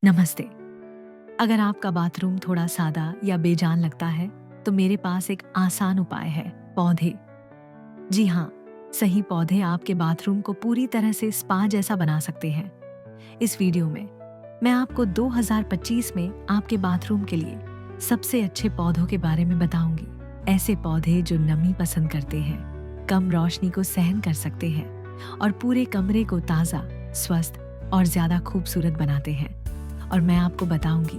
नमस्ते। अगर आपका बाथरूम थोड़ा सादा या बेजान लगता है तो मेरे पास एक आसान उपाय है, पौधे। जी हाँ, सही पौधे आपके बाथरूम को पूरी तरह से स्पा जैसा बना सकते हैं। इस वीडियो में मैं आपको 2025 में आपके बाथरूम के लिए सबसे अच्छे पौधों के बारे में बताऊंगी। ऐसे पौधे जो नमी पसंद करते हैं, कम रोशनी को सहन कर सकते हैं और पूरे कमरे को ताज़ा, स्वस्थ और ज़्यादा खूबसूरत बनाते हैं। और मैं आपको बताऊंगी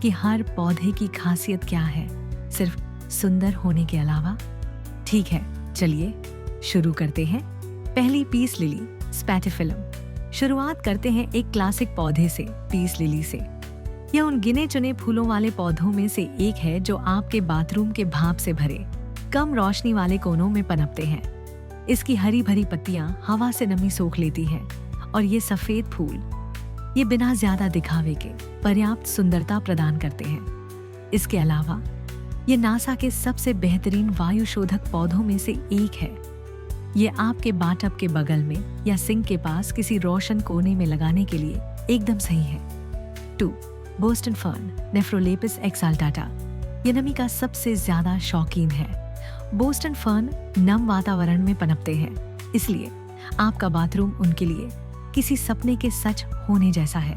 कि हर पौधे की खासियत क्या है, सिर्फ सुंदर होने के अलावा। ठीक है, चलिए शुरू करते हैं। पहली पीस लिली, स्पैटिफिलम। शुरुआत करते हैं एक क्लासिक पौधे से, पीस लिली से। यह उन गिने चुने फूलों वाले पौधों में से एक है जो आपके बाथरूम के भाप से भरे, कम रोशनी वाले कोनों में पनपते हैं। इसकी हरी भरी पत्तियां हवा से नमी सोख लेती हैं और ये सफेद फूल ये बिना ज्यादा दिखावे के पर्याप्त सुंदरता प्रदान करते हैं। इसके अलावा ये नासा के सबसे बेहतरीन वायु शोधक पौधों में से एक है। ये आपके बाथटब के बगल में या सिंक के पास किसी रोशन कोने में लगाने के लिए एकदम सही है। 2. Boston fern, Nephrolepis exaltata. ये नमी का सबसे ज्यादा शौकीन है। बोस्टन फर्न नम वातावरण में पनपते हैं, इसलिए आपका बाथरूम उनके लिए किसी सपने के सच होने जैसा है।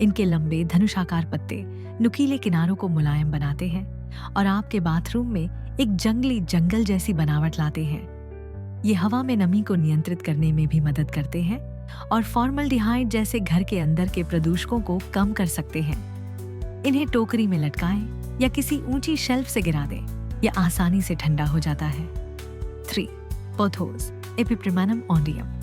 इनके लंबे धनुषाकार पत्ते नुकीले किनारों को मुलायम बनाते हैं और आपके बाथरूम में एक जंगली जंगल जैसी बनावट लाते हैं। ये हवा में नमी को नियंत्रित करने में भी मदद करते हैं और फॉर्मल्डिहाइड जैसे घर के अंदर के प्रदूषकों को कम कर सकते हैं। इन्हें टोकरी में लटकाएं या किसी ऊंची शेल्फ से गिरा दें, यह आसानी से ठंडा हो जाता है। 3. पोथोस, एपिप्रिमानम ऑन्डियम।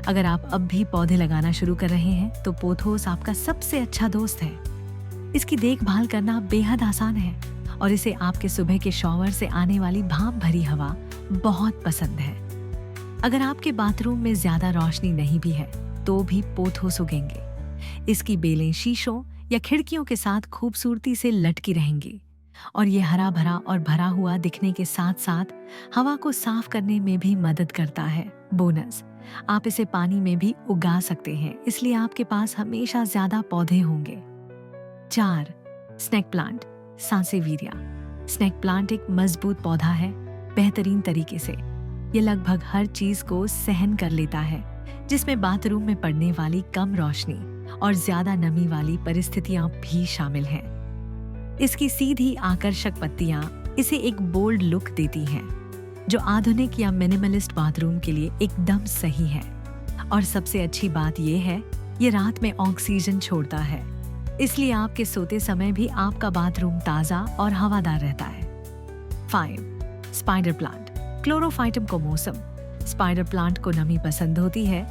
अगर आप अब भी पौधे लगाना शुरू कर रहे हैं तो पोथोस आपका सबसे अच्छा दोस्त है। इसकी देखभाल करना बेहद आसान है और इसे आपके सुबह के शॉवर से आने वाली भाप भरी हवा बहुत पसंद है। अगर आपके बाथरूम में ज्यादा रोशनी नहीं भी है तो भी पोथोस उगेंगे। इसकी बेलें शीशों या खिड़कियों के साथ खूबसूरती से लटकी रहेंगी और ये हरा भरा और भरा हुआ दिखने के साथ साथ हवा को साफ करने में भी मदद करता है। बोनस, आप इसे पानी में भी उगा सकते हैं, इसलिए आपके पास हमेशा ज्यादा पौधे होंगे। 4. Snake plant, Sansevieria. Snake plant एक मजबूत पौधा है, बेहतरीन तरीके से। ये लगभग हर चीज को सहन कर लेता है, जिसमें बाथरूम में पड़ने वाली कम रोशनी और ज्यादा नमी वाली परिस्थितियां भी शामिल हैं। इसकी सीधी आकर्षक पत्तियां इसे एक बोल्ड लुक देती हैं, जो आधुनिक या मिनिमलिस्ट बाथरूम के लिए एकदम सही है। और सबसे अच्छी बात यह है, ये रात में ऑक्सीजन छोड़ता है, इसलिए आपके सोते समय भी आपका बाथरूम ताज़ा और हवादार रहता है। 5. Spider plant, Chlorophytum comosum. Spider plant को नमी पसंद होती है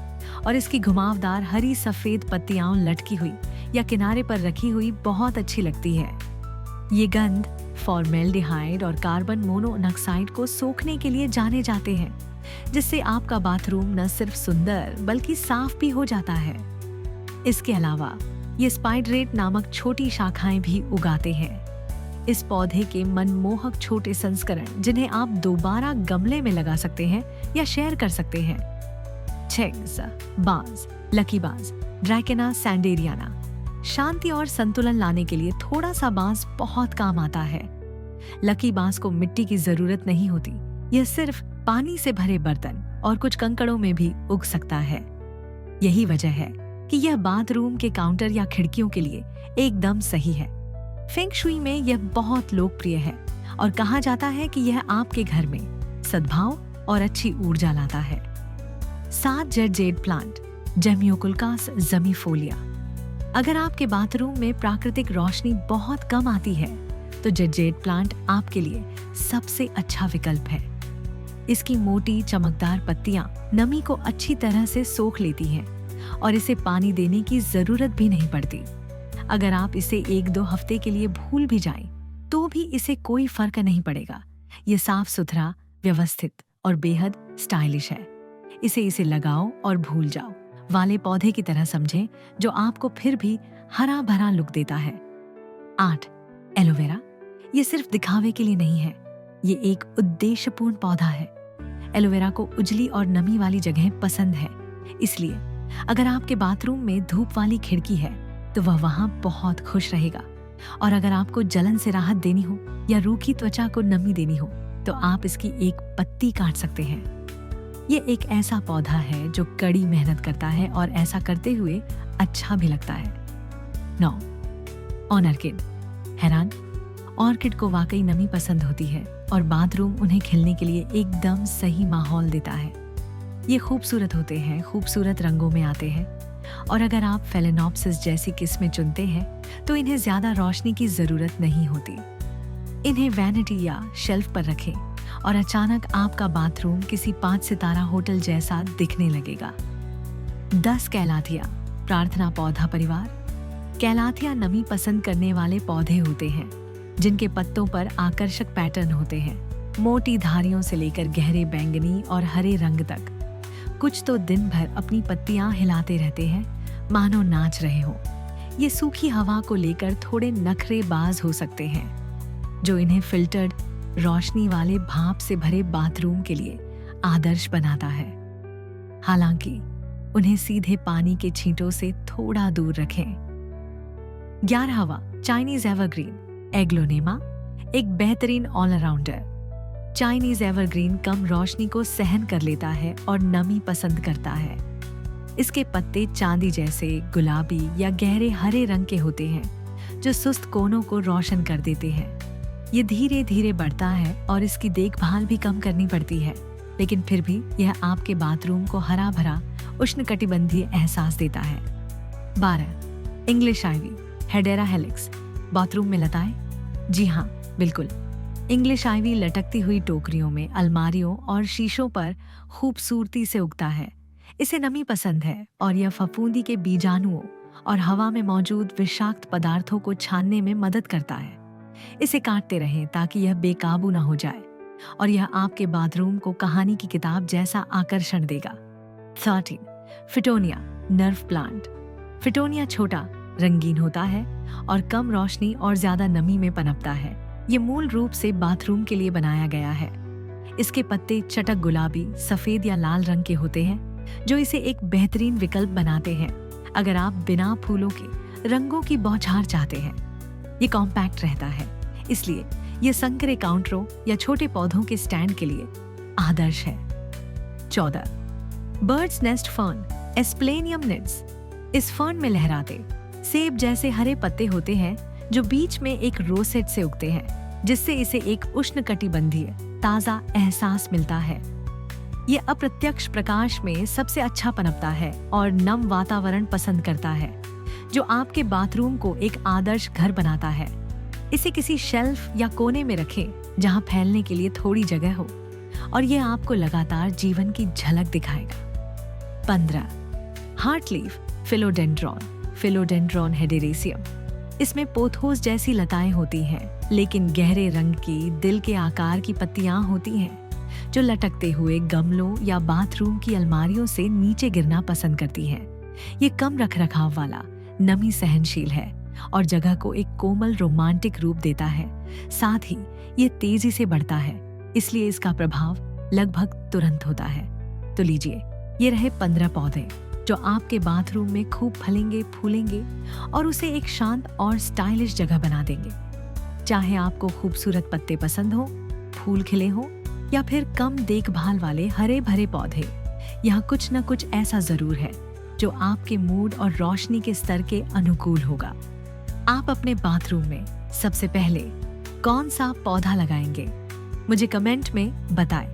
और इसकी घुमावदार हरी सफेद पत्तियां लटकी हुई या किनारे पर रखी हुई बहुत अच्छी लगती है। ये गंध फॉर्मेल्डिहाइड और कार्बन मोनोऑक्साइड को सोखने के लिए जाने जाते हैं, जिससे आपका बाथरूम न सिर्फ सुंदर बल्कि साफ भी हो जाता है। इसके अलावा ये स्पाइडरेट नामक छोटी शाखाएं भी उगाते हैं। इस पौधे के मनमोहक छोटे संस्करण, जिन्हें आप दोबारा गमले में लगा सकते हैं या शेयर कर सकते हैं। 6. बांस, लकी बांस, ड्रैकेना सैंडेरियाना। शांति और संतुलन लाने के लिए थोड़ा सा बांस बहुत काम आता है। लकी बांस को मिट्टी की जरूरत नहीं होती, यह सिर्फ पानी से भरे बर्तन और कुछ कंकड़ों में भी उग सकता है। यही वजह है कि यह बाथरूम के काउंटर या खिड़कियों के लिए एकदम सही है। फेंग शुई में यह बहुत लोकप्रिय है और कहा जाता है कि यह आपके घर में सद्भाव और अच्छी ऊर्जा लाता है। 7. Jade plant, Zamioculcas zamiifolia. अगर आपके बाथरूम में प्राकृतिक रोशनी बहुत कम आती है तो जेड प्लांट आपके लिए सबसे अच्छा विकल्प है। इसकी मोटी चमकदार पत्तियां नमी को अच्छी तरह से सोख लेती हैं और इसे पानी देने की जरूरत भी नहीं पड़ती। अगर आप इसे 1-2 हफ्ते के लिए भूल भी जाएं तो भी इसे कोई फर्क नहीं पड़ेगा। ये साफ सुथरा, व्यवस्थित और बेहद स्टाइलिश है। इसे लगाओ और भूल जाओ वाले पौधे की तरह समझें, जो आपको फिर भी हरा भरा लुक देता है। 8. एलोवेरा। ये सिर्फ दिखावे के लिए नहीं है, ये एक उद्देश्यपूर्ण पौधा है। एलोवेरा को उजली और नमी वाली जगह पसंद है, इसलिए अगर आपके बाथरूम में धूप वाली खिड़की है तो वह वहाँ बहुत खुश रहेगा। और अगर आपको जलन से राहत देनी हो या रूखी त्वचा को नमी देनी हो तो आप इसकी एक पत्ती काट सकते हैं। ये एक ऐसा पौधा है जो कड़ी मेहनत करता है और ऐसा करते हुए अच्छा भी लगता है। 9. ऑर्किड। हैरान? ऑर्किड को वाकई नमी पसंद होती है और बाथरूम उन्हें खिलने के लिए एकदम सही माहौल देता है। ये खूबसूरत होते हैं, खूबसूरत रंगों में आते हैं और अगर आप फेलेनोप्सिस जैसी किस्में चुनते हैं तो इन्हें ज्यादा रोशनी की जरूरत नहीं होती। इन्हें वैनिटी या शेल्फ पर रखें और अचानक आपका बाथरूम किसी 5 सितारा होटल जैसा दिखने लगेगा। 10. कैलाथिया। प्रार्थना पौधा परिवार। कैलाथिया नमी पसंद करने वाले पौधे होते हैं जिनके पत्तों पर आकर्षक पैटर्न होते हैं, मोटी धारियों से लेकर गहरे बैंगनी और हरे रंग तक। कुछ तो दिन भर अपनी पत्तियां हिलाते रहते हैं मानो नाच रहे हो। ये सूखी हवा को लेकर थोड़े नखरेबाज हो सकते हैं जो इन्हें फिल्टर्ड रोशनी वाले भाप से भरे बाथरूम के लिए आदर्श बनाता है। हालांकि उन्हें सीधे पानी के छींटों से थोड़ा दूर रखें। 11वां चाइनीज एवरग्रीन एग्लोनेमा, एक बेहतरीन ऑलराउंडर। चाइनीज एवरग्रीन कम रोशनी को सहन कर लेता है और नमी पसंद करता है। इसके पत्ते चांदी जैसे गुलाबी या गहरे हरे रंग के होते हैं जो सुस्त कोनों को रोशन कर देते हैं। ये धीरे धीरे बढ़ता है और इसकी देखभाल भी कम करनी पड़ती है, लेकिन फिर भी यह आपके बाथरूम को हरा भरा उष्णकटिबंधीय एहसास देता है। 12. English ivy Hedera helix. Bathroom में लताएं? जी हाँ, बिल्कुल। इंग्लिश आइवी लटकती हुई टोकरियों में, अलमारियों और शीशों पर खूबसूरती से उगता है। इसे नमी पसंद है और यह फफूंदी के बीजाणुओं और हवा में मौजूद विषाक्त पदार्थों को छानने में मदद करता है। इसे काटते रहें ताकि यह बेकाबू न हो जाए और यह आपके बाथरूम को कहानी की किताब जैसा आकर्षण देगा। 13. फिटोनिया नर्व प्लांट। फिटोनिया छोटा, रंगीन होता है और कम रोशनी और ज्यादा नमी में पनपता है। ये मूल रूप से बाथरूम के लिए बनाया गया है। इसके पत्ते चटक गुलाबी, सफेद या लाल रंग के होते हैं जो इसे एक बेहतरीन विकल्प बनाते हैं अगर आप बिना फूलों के रंगों की बौछार चाहते हैं। ये कॉम्पैक्ट रहता है, इसलिए यह संकरे काउंटरों या छोटे पौधों के स्टैंड के लिए आदर्श है। 14. Bird's nest fern Asplenium nidus. इस फर्न में लहराते सेब जैसे हरे पत्ते होते हैं जो बीच में एक रोसेट से उगते हैं, जिससे इसे एक उष्णकटिबंधीय ताजा एहसास मिलता है। ये अप्रत्यक्ष प्रकाश में सबसे अच्छा पनपता है और नम वातावरण पसंद करता है जो आपके बाथरूम को एक आदर्श घर बनाता है। इसे किसी शेल्फ या कोने में रखें जहां फैलने के लिए थोड़ी जगह हो और यह आपको लगातार जीवन की झलक दिखाएगा। 15. Heart leaf Philodendron hederaceum. इसमें पोथोस जैसी लताएं होती हैं, लेकिन गहरे रंग की दिल के आकार की पत्तियां होती हैं जो लटकते हुए गमलों या बाथरूम की अलमारियों से नीचे गिरना पसंद करती हैं। ये कम रखरखाव वाला, नमी सहनशील है और जगह को एक कोमल रोमांटिक रूप देता है। साथ ही ये तेजी से बढ़ता है, इसलिए इसका प्रभाव लगभग तुरंत होता है। तो लीजिए, ये रहे 15 पौधे जो आपके बाथरूम में खूब फलेंगे, फूलेंगे और उसे एक शांत और स्टाइलिश जगह बना देंगे। चाहे आपको खूबसूरत पत्ते पसंद हो, फूल खिले हो या फिर कम देखभाल वाले हरे भरे पौधे, यहाँ कुछ न कुछ ऐसा जरूर है जो आपके मूड और रोशनी के स्तर के अनुकूल होगा। आप अपने बाथरूम में सबसे पहले कौन सा पौधा लगाएंगे? मुझे कमेंट में बताएं।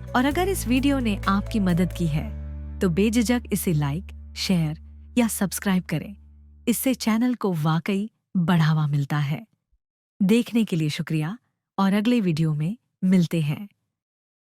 और अगर इस वीडियो ने आपकी मदद की है तो बेझिझक इसे लाइक, शेयर या सब्सक्राइब करें। इससे चैनल को वाकई बढ़ावा मिलता है। देखने के लिए शुक्रिया और अगले वीडियो में मिलते हैं।